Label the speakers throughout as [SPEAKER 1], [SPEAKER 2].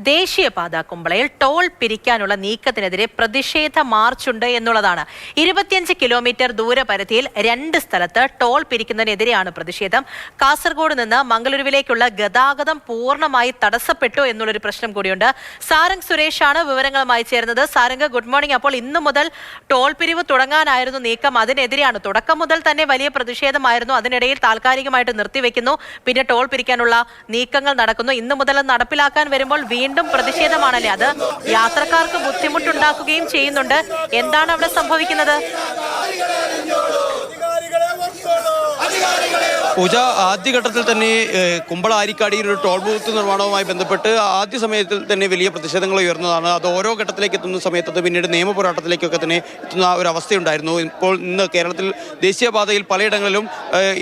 [SPEAKER 1] ദേശീയപാത കുമ്പളയിൽ ടോൾ പിരിക്കാനുള്ള നീക്കത്തിനെതിരെ പ്രതിഷേധ മാർച്ചുണ്ട് എന്നുള്ളതാണ്. 25 കിലോമീറ്റർ ദൂരപരിധിയിൽ 2 സ്ഥലത്ത് ടോൾ പിരിക്കുന്നതിനെതിരെയാണ് പ്രതിഷേധം. കാസർഗോഡ് നിന്ന് മംഗളൂരുവിലേക്കുള്ള ഗതാഗതം പൂർണ്ണമായി തടസ്സപ്പെട്ടു എന്നുള്ളൊരു പ്രശ്നം കൂടിയുണ്ട്. സാരംഗ് സുരേഷാണ് വിവരങ്ങളുമായി ചേർന്നത്. Sarang, good morning. അപ്പോൾ ഇന്നു മുതൽ ടോൾ പിരിവ് തുടങ്ങാനായിരുന്നു നീക്കം. അതിനെതിരെയാണ് തുടക്കം മുതൽ തന്നെ വലിയ പ്രതിഷേധമായിരുന്നു. അതിനിടയിൽ താൽക്കാലികമായിട്ട് നിർത്തിവെക്കുന്നു, പിന്നെ ടോൾ പിരിക്കാനുള്ള നീക്കങ്ങൾ നടക്കുന്നു. ഇന്നു മുതൽ നടപ്പിലാക്കാൻ വരുമ്പോൾ വീണ്ടും പ്രതിഷേധമാണല്ലേ? അത് യാത്രക്കാർക്ക് ബുദ്ധിമുട്ടുണ്ടാക്കുകയും ചെയ്യുന്നുണ്ട്. എന്താണ് അവിടെ സംഭവിക്കുന്നത്?
[SPEAKER 2] പൂജ, ആദ്യഘട്ടത്തിൽ തന്നെ കുമ്പള ആരിക്കാടിയിൽ ഒരു ടോൾ ബൂത്ത് നിർമ്മാണവുമായി ബന്ധപ്പെട്ട് ആദ്യ സമയത്തിൽ തന്നെ വലിയ പ്രതിഷേധങ്ങൾ ഉയർന്നതാണ്. അത് ഓരോ ഘട്ടത്തിലേക്ക് എത്തുന്ന സമയത്ത് അത് പിന്നീട് നിയമ പോരാട്ടത്തിലേക്കൊക്കെ തന്നെ എത്തുന്ന ഒരു അവസ്ഥയുണ്ടായിരുന്നു. ഇപ്പോൾ ഇന്ന് കേരളത്തിൽ ദേശീയപാതയിൽ പലയിടങ്ങളിലും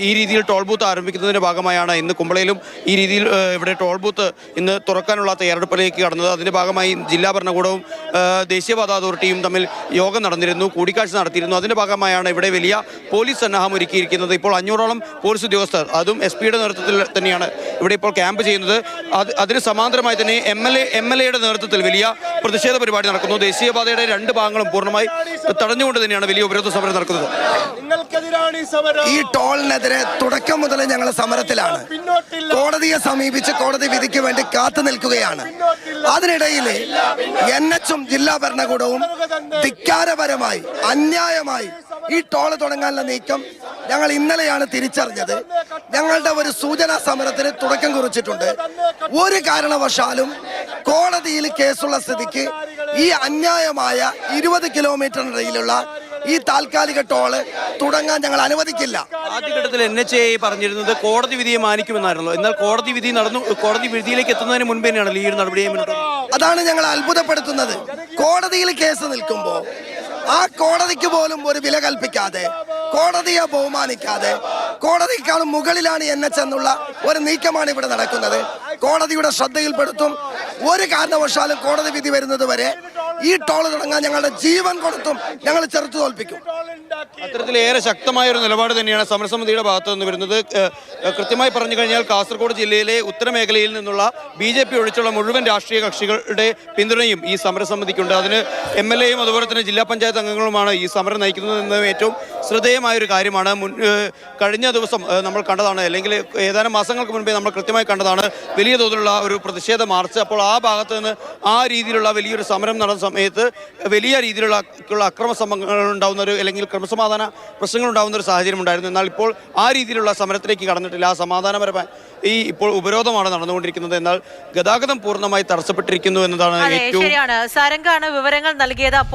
[SPEAKER 2] ഈ രീതിയിൽ ടോൾ ബൂത്ത് ആരംഭിക്കുന്നതിൻ്റെ ഭാഗമായാണ് ഇന്ന് കുമ്പളയിലും ഈ രീതിയിൽ ഇവിടെ ടോൾ ബൂത്ത് ഇന്ന് തുറക്കാനുള്ള തയ്യാറെടുപ്പിലേക്ക് കടന്നത്. അതിൻ്റെ ഭാഗമായി ജില്ലാ ഭരണകൂടവും ദേശീയപാത അതോറിറ്റിയും തമ്മിൽ യോഗം നടന്നിരുന്നു, കൂടിക്കാഴ്ച നടത്തിയിരുന്നു. അതിൻ്റെ ഭാഗമായാണ് ഇവിടെ വലിയ പോലീസ് സന്നാഹം ഒരുക്കിയിരിക്കുന്നത്. ഇപ്പോൾ 500ഓളം പോലീസ് ഉദ്യോഗസ്ഥർ, അതും SP-യുടെ നേതൃത്വത്തിൽ തന്നെയാണ് ഇവിടെ ഇപ്പോൾ ക്യാമ്പ് ചെയ്യുന്നത്. അതിന് സമാന്തരമായി തന്നെ MLA-യുടെ നേതൃത്വത്തിൽ വലിയ പ്രതിഷേധ പരിപാടി നടക്കുന്നു. ദേശീയപാതയുടെ 2 ഭാഗങ്ങളും പൂർണ്ണമായി തടഞ്ഞുകൊണ്ട് തന്നെയാണ് വലിയ ഉപരോധ സമരം നടക്കുന്നത്.
[SPEAKER 3] ഈ ടോളിനെതിരെ തുടക്കം മുതൽ ഞങ്ങൾ സമരത്തിലാണ്. കോടതിയെ സമീപിച്ച് കോടതി വിധിക്ക് വേണ്ടി കാത്തു നിൽക്കുകയാണ്. അതിനിടയിൽ NH-ഉം ജില്ലാ ഭരണകൂടവും ധിക്കാരപരമായി, അന്യായമായി ഈ ടോൾ തുടങ്ങാനുള്ള നീക്കം ഞങ്ങൾ ഇന്നലെയാണ് തിരിച്ചറിഞ്ഞത്. ഞങ്ങളുടെ ഒരു സൂചനാ സമരത്തിന് തുടക്കം കുറിച്ചിട്ടുണ്ട്. ഒരു കാരണവശാലും കോടതിയിൽ കേസുള്ള സ്ഥിതിക്ക് ഈ അന്യായമായ 20 കിലോമീറ്ററിനിടയിലുള്ള ഈ താൽക്കാലിക ടോള് തുടങ്ങാൻ ഞങ്ങൾ അനുവദിക്കില്ല.
[SPEAKER 2] ആദ്യഘട്ടത്തിൽ NHA പറഞ്ഞിരുന്നത് കോടതി വിധിയെ മാനിക്കുമെന്നായിരുന്നു. എന്നാൽ കോടതി വിധിയിലേക്ക് എത്തുന്നതിന് മുൻപ് തന്നെയാണല്ലോ ഈ ഒരു നടപടിയെ മുന്നോട്ട്.
[SPEAKER 3] അതാണ് ഞങ്ങൾ അത്ഭുതപ്പെടുത്തുന്നത്. കോടതിയിൽ കേസ് നിൽക്കുമ്പോൾ ആ കോടതിക്ക് പോലും ഒരു വില കൽപ്പിക്കാതെ, കോടതിയെ ബഹുമാനിക്കാതെ, കോടതിക്കാളും മുകളിലാണ് NH എന്നുള്ള ഒരു നീക്കമാണ് ഇവിടെ നടക്കുന്നത്. കോടതിയുടെ ശ്രദ്ധയിൽപ്പെടുത്തും. ഒരു കാരണവശാലും കോടതി വിധി വരുന്നത് വരെ ഈ ടോൾ തുടങ്ങാൻ ഞങ്ങളുടെ ജീവൻ കൊടുത്തും ഞങ്ങൾ ചെറുത്തു തോൽപ്പിക്കും.
[SPEAKER 2] അത്തരത്തിലേറെ ശക്തമായ ഒരു നിലപാട് തന്നെയാണ് സമരസമിതിയുടെ ഭാഗത്ത് നിന്ന് വരുന്നത്. കൃത്യമായി പറഞ്ഞു കഴിഞ്ഞാൽ കാസർഗോഡ് ജില്ലയിലെ ഉത്തരമേഖലയിൽ നിന്നുള്ള BJP ഒഴിച്ചുള്ള മുഴുവൻ രാഷ്ട്രീയ കക്ഷികളുടെ പിന്തുണയും ഈ സമരസമിതിക്കുണ്ട്. അതിന് MLA-യും അതുപോലെ തന്നെ ജില്ലാ പഞ്ചായത്ത് അംഗങ്ങളുമാണ് ഈ സമരം നയിക്കുന്നത് എന്നത് ഏറ്റവും ശ്രദ്ധേയമായൊരു കാര്യമാണ്. കഴിഞ്ഞ ദിവസം നമ്മൾ കണ്ടതാണ്, അല്ലെങ്കിൽ ഏതാനും മാസങ്ങൾക്ക് മുൻപേ നമ്മൾ കൃത്യമായി കണ്ടതാണ് വലിയ തോതിലുള്ള ഒരു പ്രതിഷേധ മാർച്ച്. അപ്പോൾ ആ ഭാഗത്ത് നിന്ന് ആ രീതിയിലുള്ള വലിയൊരു സമരം നടന്ന സമയത്ത് വലിയ രീതിയിലുള്ള അക്രമ സംഭവങ്ങൾ ഉണ്ടാകുന്ന ഒരു, അല്ലെങ്കിൽ ക്രമസമാധാന പ്രശ്നങ്ങൾ ഉണ്ടാകുന്ന ഒരു സാഹചര്യം ഉണ്ടായിരുന്നു. എന്നാൽ ഇപ്പോൾ ആ രീതിയിലുള്ള സമരത്തിലേക്ക് കടന്നിട്ടില്ല. ആ സമാധാനപരമായി ഇപ്പോൾ ഉപരോധമാണ് നടന്നുകൊണ്ടിരിക്കുന്നത്. എന്നാൽ ഗതാഗതം പൂർണ്ണമായി തടസ്സപ്പെട്ടിരിക്കുന്നു എന്നതാണ് ഏറ്റവും.
[SPEAKER 1] ശരിയാണ്. സാരംഗാണ് വിവരങ്ങൾ നൽകിയത്.